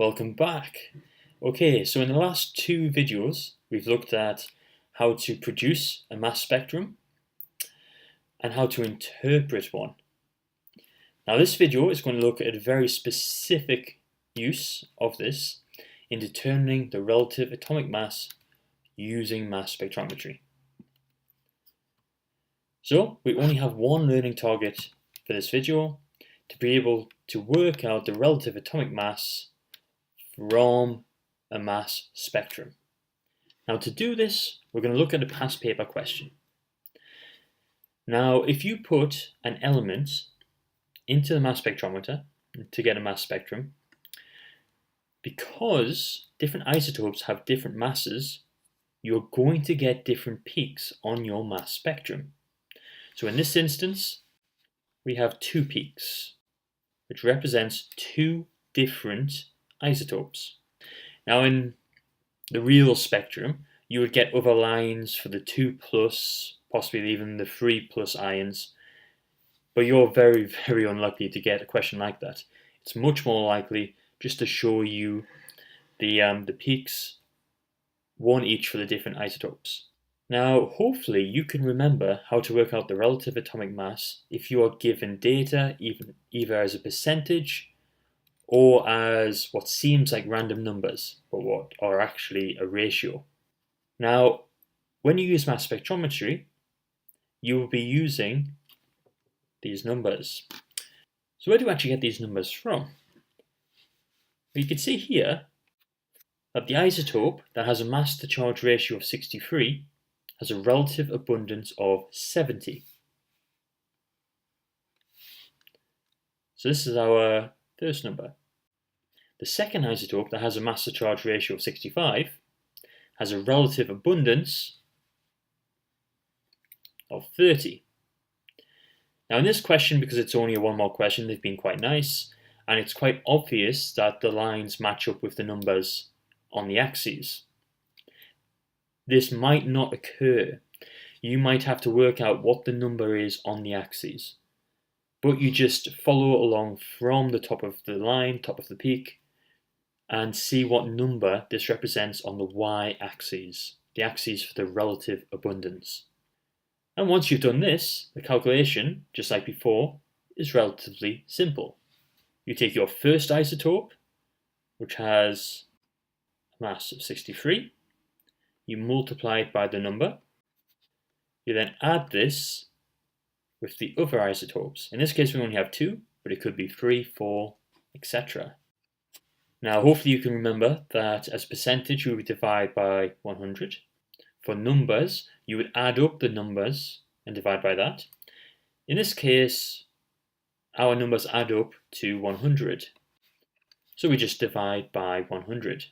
Welcome back. Okay, so in the last two videos, we've looked at how to produce a mass spectrum and how to interpret one. Now this video is going to look at a very specific use of this in determining the relative atomic mass using mass spectrometry. So we only have one learning target for this video, to be able to work out the relative atomic mass from a mass spectrum. Now to do this, we're going to look at a past paper question. Now if you put an element into the mass spectrometer to get a mass spectrum, because different isotopes have different masses, you're going to get different peaks on your mass spectrum. So in this instance, we have two peaks, which represents two different isotopes. Now in the real spectrum, you would get other lines for the 2+, possibly even the 3+ ions, but you're very, very unlikely to get a question like that. It's much more likely just to show you the peaks, one each for the different isotopes. Now, hopefully you can remember how to work out the relative atomic mass if you are given data either as a percentage or as what seems like random numbers, but what are actually a ratio. Now, when you use mass spectrometry, you will be using these numbers. So where do we actually get these numbers from? You can see here that the isotope that has a mass to charge ratio of 63 has a relative abundance of 70. So this is our first number. The second isotope that has a mass to charge ratio of 65 has a relative abundance of 30. Now in this question, because it's only a one more question, they've been quite nice, and it's quite obvious that the lines match up with the numbers on the axes. This might not occur. You might have to work out what the number is on the axes, but you just follow along from the top of the line, top of the peak, and see what number this represents on the y-axis, the axis for the relative abundance. And once you've done this, the calculation, just like before, is relatively simple. You take your first isotope, which has a mass of 63, you multiply it by the number, you then add this with the other isotopes. In this case we only have two, but it could be 3, 4, etc. Now hopefully you can remember that as a percentage you would divide by 100. For numbers, you would add up the numbers and divide by that. In this case, our numbers add up to 100. So we just divide by 100.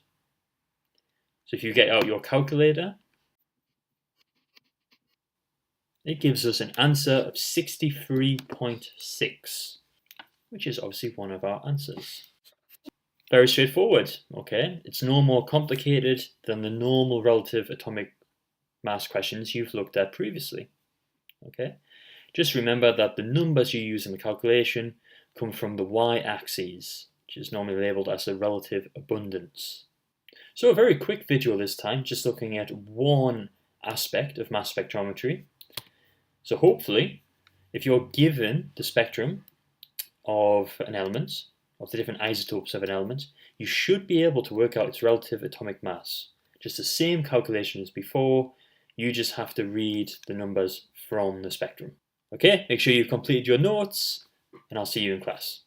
So if you get out your calculator, it gives us an answer of 63.6, which is obviously one of our answers. Very straightforward, okay? It's no more complicated than the normal relative atomic mass questions you've looked at previously, okay? Just remember that the numbers you use in the calculation come from the y-axis, which is normally labeled as the relative abundance. So a very quick video this time, just looking at one aspect of mass spectrometry. So hopefully, if you're given the spectrum of an element, of the different isotopes of an element, you should be able to work out its relative atomic mass. Just the same calculation as before, you just have to read the numbers from the spectrum. Okay, make sure you've completed your notes, and I'll see you in class.